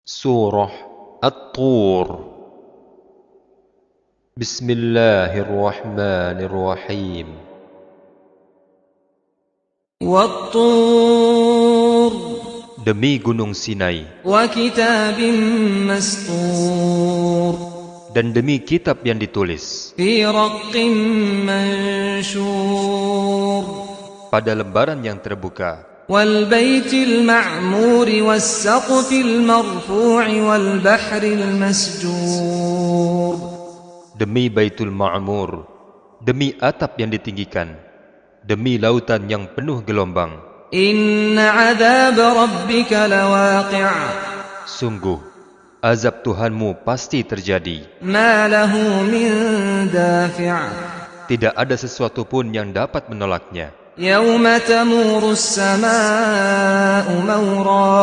Surah At-Tur. Bismillahirrahmanirrahim. وَالطُّورِ Demi Gunung Sinai وَكِتَابٍ مَّسْطُورٍ dan demi kitab yang ditulis فِي رَقٍّ مَّنشُورٍ pada lembaran yang terbuka, وَالْبَيْتِ الْمَعْمُورِ وَالسَّقْفِ الْمَرْفُوعِ وَالْبَحْرِ الْمَسْجُورِ demi Baitul Ma'mur, demi atap yang ditinggikan, demi lautan yang penuh gelombang. إِنَّ عَذَابَ رَبِّكَ لَوَاقِعٌ Sungguh, azab Tuhanmu pasti terjadi. مَا لَهُ مِن دَافِعٍ Tidak ada sesuatu pun yang dapat menolaknya. يَوْمَ تَمُورُ السَّمَاءُ مَوْرًا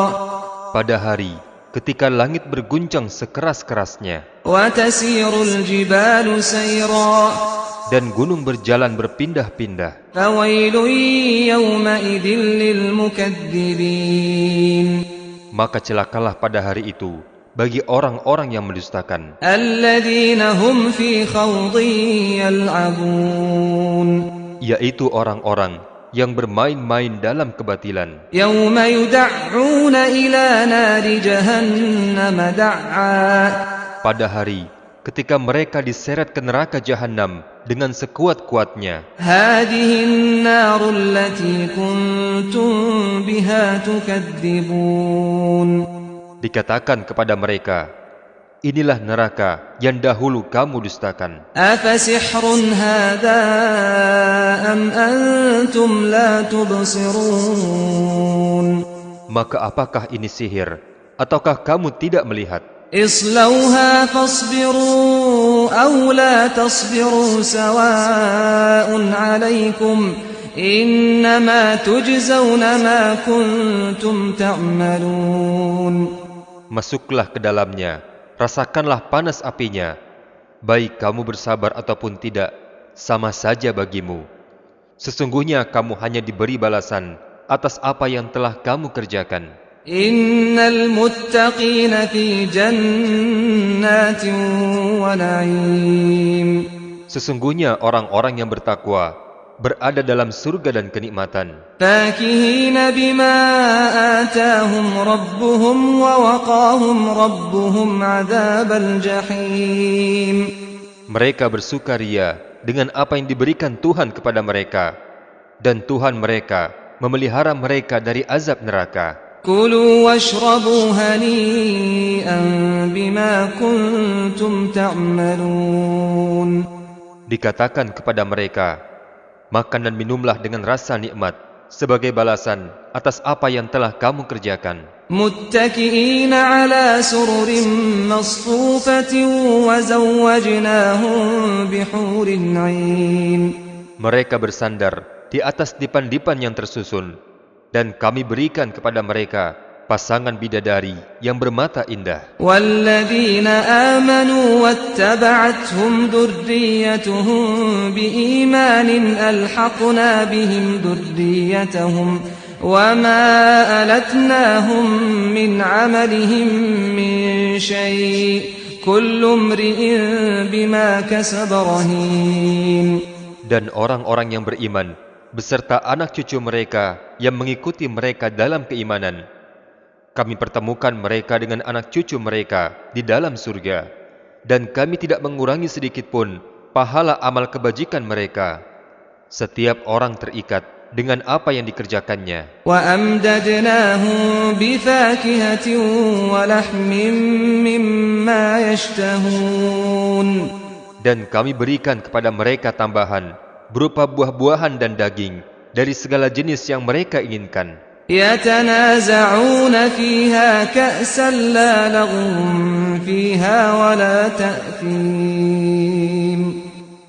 Pada hari ketika langit berguncang sekeras-kerasnya وَتَسِيرُ الْجِبَالُ سَيْرًا dan gunung berjalan berpindah-pindah, فَوَيْلٌ يَوْمَئِذٍ لِّلْمُكَذِّبِينَ maka celakalah pada hari itu bagi orang-orang yang mendustakan, الَّذِينَ هُمْ فِي خَوْضٍ يَلْعَبُونَ yaitu orang-orang yang bermain-main dalam kebatilan. يَوْمَ يُدَعُّونَ إِلَى نَارِ جَهَنَّمَ دَعًّا Pada hari ketika mereka diseret ke neraka Jahannam dengan sekuat-kuatnya, هَٰذِهِ النَّارُ الَّتِي كُنتُم بِهَا تُكَذِّبُونَ dikatakan kepada mereka, inilah neraka yang dahulu kamu dustakan. أَفَسِحْرٌ هَٰذَا أَمْ أَنتُمْ لَا تُبْصِرُونَ Maka apakah ini sihir, ataukah kamu tidak melihat? اصْلَوْهَا فَاصْبِرُوا أَوْ لَا تَصْبِرُوا سَوَاءٌ عَلَيْكُمْ إِنَّمَا تُجْزَوْنَ مَا كُنتُمْ تَعْمَلُونَ Masuklah ke dalamnya, rasakanlah panas apinya. Baik kamu bersabar ataupun tidak, sama saja bagimu. Sesungguhnya kamu hanya diberi balasan atas apa yang telah kamu kerjakan. إِنَّ الْمُتَّقِينَ فِي جَنَّاتٍ وَنَعِيمٍ Sesungguhnya orang-orang yang bertakwa berada dalam surga dan kenikmatan. فَاكِهِينَ بِمَا آتَاهُمْ رَبُّهُمْ وَوَقَاهُمْ رَبُّهُمْ عَذَابَ الْجَحِيمِ Mereka bersukaria dengan apa yang diberikan Tuhan kepada mereka, dan Tuhan mereka memelihara mereka dari azab neraka. كُلُوا وَاشْرَبُوا هَنِيئًا بِمَا كُنتُمْ تَعْمَلُونَ Dikatakan kepada mereka, makan dan minumlah dengan rasa nikmat sebagai balasan atas apa yang telah kamu kerjakan. مُتَّكِئِينَ عَلَى سُرُرٍ مَّصْفُوفَةٍ وَزَوَّجْنَاهُم بِحُورٍ عِينٍ Mereka bersandar di atas dipan-dipan yang tersusun, dan kami berikan kepada mereka pasangan bidadari yang bermata indah. وَالَّذِينَ آمَنُوا وَاتَّبَعَتْهُمْ ذُرِّيَّتُهُم بِإِيمَانٍ أَلْحَقْنَا بِهِمْ ذُرِّيَّتَهُمْ وَمَا أَلَتْنَاهُم مِّنْ عَمَلِهِم مِّن شَيْءٍ كُلُّ امْرِئٍ بِمَا كَسَبَ رَهِينٌ Dan orang-orang yang beriman beserta anak cucu mereka yang mengikuti mereka dalam keimanan, kami pertemukan mereka dengan anak cucu mereka di dalam surga, dan kami tidak mengurangi sedikit pun pahala amal kebajikan mereka. Setiap orang terikat dengan apa yang dikerjakannya. وَأَمْدَدْنَاهُم بِفَاكِهَةٍ وَلَحْمٍ مِّمَّا يَشْتَهُونَ Dan kami berikan kepada mereka tambahan berupa buah-buahan dan daging dari segala jenis yang mereka inginkan. يَتَنَازَعُونَ فِيهَا كَأْسًا لَّا لَغْوٌ فِيهَا وَلَا تَأْثِيمٌ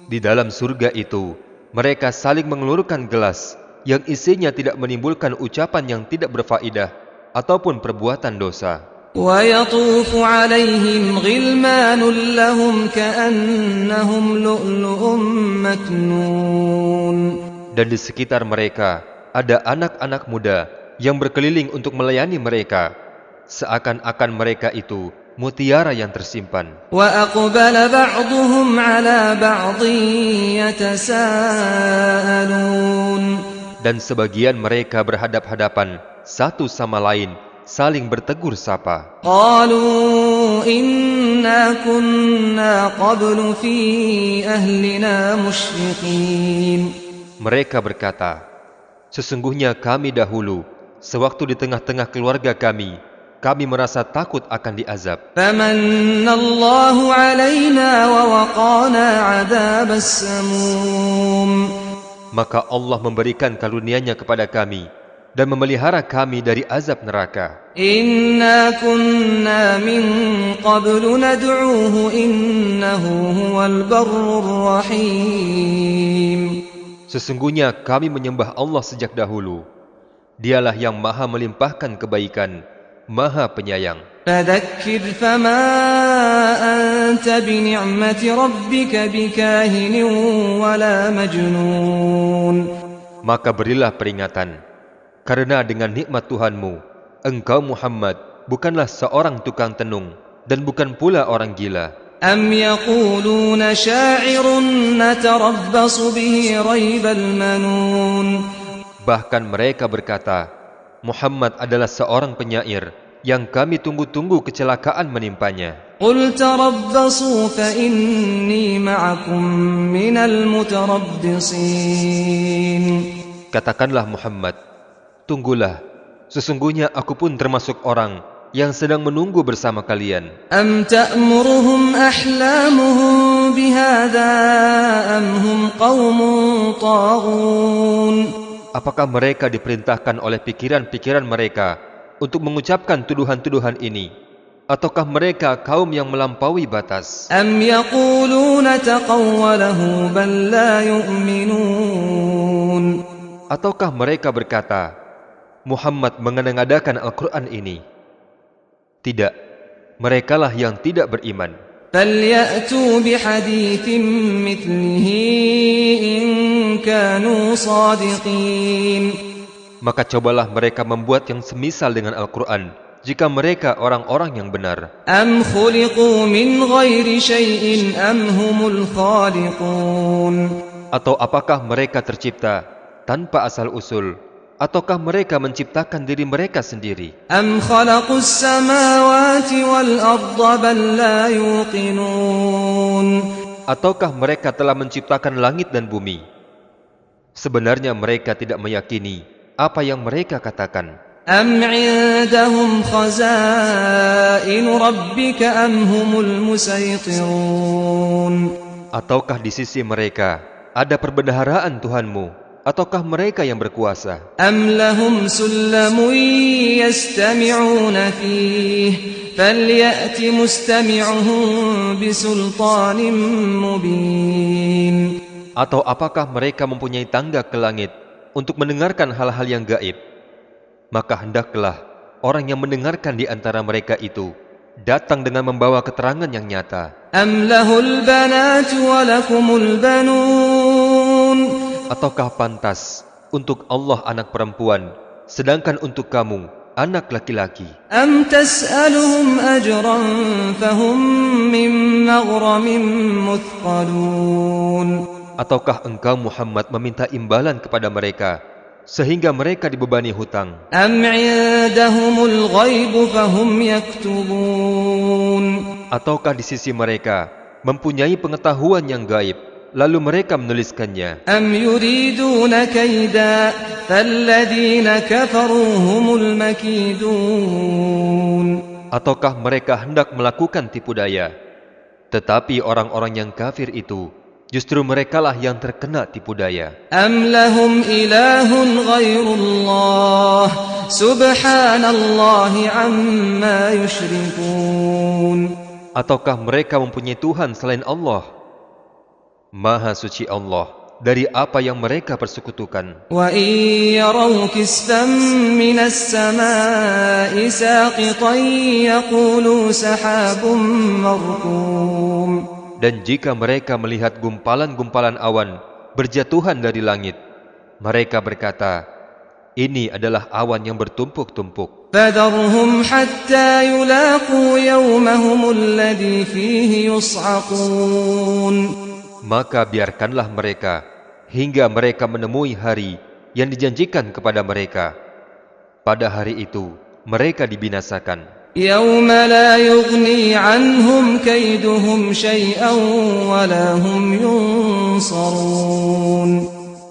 Di dalam surga itu, mereka saling mengelurkan gelas yang isinya tidak menimbulkan ucapan yang tidak berfaedah ataupun perbuatan dosa. وَيَطُوفُ عَلَيْهِمْ غِلْمَانٌ لَّهُمْ كَأَنَّهُمْ لُؤْلُؤٌ مَّكْنُونٌ Dan di sekitar mereka ada anak-anak muda yang berkeliling untuk melayani mereka, seakan-akan mereka itu mutiara yang tersimpan. وأقبل بعضهم على بعض يتساءلون Dan sebagian mereka berhadap-hadapan satu sama lain, saling bertegur sapa. قالوا إنا كنا قبل في أهلنا مشفقين Mereka berkata, sesungguhnya kami dahulu, sewaktu di tengah-tengah keluarga kami merasa takut akan diazab. فمن الله علينا ووقانا عذاب السموم Maka Allah memberikan karunia-Nya kepada kami dan memelihara kami dari azab neraka. إنا كنا من قبل ندعوه إنه هو البر الرحيم Sesungguhnya kami menyembah Allah sejak dahulu. Dialah yang maha melimpahkan kebaikan, maha penyayang. فذكر فما أنت بنعمة ربك بكاهن ولا مجنون Maka berilah peringatan, karena dengan nikmat Tuhanmu, engkau Muhammad bukanlah seorang tukang tenung dan bukan pula orang gila. أم يقولون شاعر نتربص به ريب المنون Bahkan mereka berkata, Muhammad adalah seorang penyair yang kami tunggu-tunggu kecelakaan menimpanya. قل تربصوا فإني معكم من المتربصين Katakanlah Muhammad, tunggulah, sesungguhnya aku pun termasuk orang yang sedang menunggu bersama kalian. أم تأمرهم أحلامهم بهذا أم هم قوم طاغون Apakah mereka diperintahkan oleh pikiran-pikiran mereka untuk mengucapkan tuduhan-tuduhan ini? Ataukah mereka kaum yang melampaui batas? أم يقولون تقوله بل لا يؤمنون Ataukah mereka berkata, Muhammad mengadang-adakan Al-Quran ini? Tidak, merekalah yang tidak beriman. فليأتوا بحديث مثله إن كانوا صادقين Maka cobalah mereka membuat yang semisal dengan Al-Quran, jika mereka orang-orang yang benar. أم خلقوا من غير شيء أم هم الخالقون Atau apakah mereka tercipta tanpa asal-usul? Ataukah mereka menciptakan diri mereka sendiri? أم خلقوا السماوات والأرض بل لا يوقنون Ataukah mereka telah menciptakan langit dan bumi? Sebenarnya mereka tidak meyakini apa yang mereka katakan. أم عندهم خزائن ربك أم هم المسيطرون Ataukah di sisi mereka ada perbendaharaan Tuhanmu? Ataukah mereka yang berkuasa? أم لهم سلم يستمعون فيه فليأت مستمعهم بسلطان مبين Atau apakah mereka mempunyai tangga ke langit untuk mendengarkan hal-hal yang gaib? Maka hendaklah orang yang mendengarkan di antara mereka itu datang dengan membawa keterangan yang nyata. أم له البنات ولكم البنون Ataukah pantas untuk Allah anak perempuan, sedangkan untuk kamu anak laki-laki? أم تسألهم أجرا فهم من مغرم مثقلون Ataukah engkau Muhammad meminta imbalan kepada mereka sehingga mereka dibebani hutang? أم عندهم الغيب فهم يكتبون Ataukah di sisi mereka mempunyai pengetahuan yang gaib, lalu mereka menuliskannya? أم يريدون كيدا فالذين كفروا هم المكيدون Ataukah mereka hendak melakukan tipu daya? Tetapi orang-orang yang kafir itu justru merekalah yang terkena tipu daya. أم لهم إله غير الله سبحان الله عما يشركون Ataukah mereka mempunyai Tuhan selain Allah? Maha suci Allah dari apa yang mereka persekutukan. وإن يروا كسفا من السماء ساقطا يقولوا سحاب مركوم Dan jika mereka melihat gumpalan-gumpalan awan berjatuhan dari langit, mereka berkata, ini adalah awan yang bertumpuk-tumpuk. فذرهم حتى يلاقوا يومهم الذي فيه يصعقون. Maka biarkanlah mereka hingga mereka menemui hari yang dijanjikan kepada mereka. Pada hari itu mereka dibinasakan. يوم لا يغني عنهم كيدهم شيئا ولا هم ينصرون.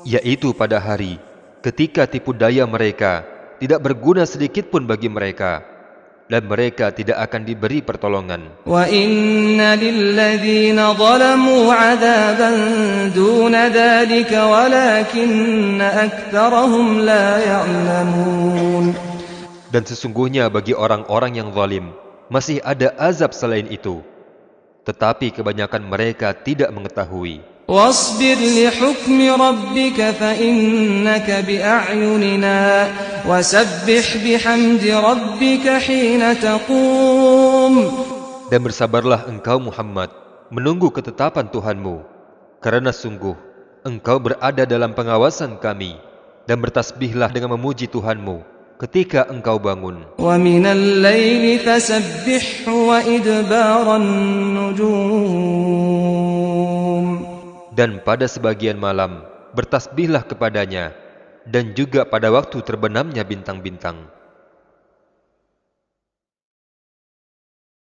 Yaitu pada hari ketika tipu daya mereka tidak berguna sedikit pun bagi mereka, dan mereka tidak akan diberi pertolongan. وَإِنَّ لِلَّذِينَ ظَلَمُوا عَذَابًا دُونَ ذَلِكَ وَلَكِنَّ أَكْثَرَهُمْ لَا يَعْلَمُونَ. Dan sesungguhnya bagi orang-orang yang zalim masih ada azab selain itu, tetapi kebanyakan mereka tidak mengetahui. وَاصْبِرْ لِحُكْمِ رَبِّكَ فَإِنَّكَ بِأَعْيُنِنَا وَسَبِّحْ بِحَمْدِ رَبِّكَ حِينَ تَقُومُ. Dan bersabarlah engkau Muhammad menunggu ketetapan Tuhanmu, karena sungguh engkau berada dalam pengawasan kami, dan bertasbihlah dengan memuji Tuhanmu ketika engkau bangun. وَمِنَ اللَّيْلِ فَسَبِّحْهُ وَإِدْبَارَ النُّجُومِ. Dan pada sebagian malam bertasbihlah kepadanya, dan juga pada waktu terbenamnya bintang-bintang.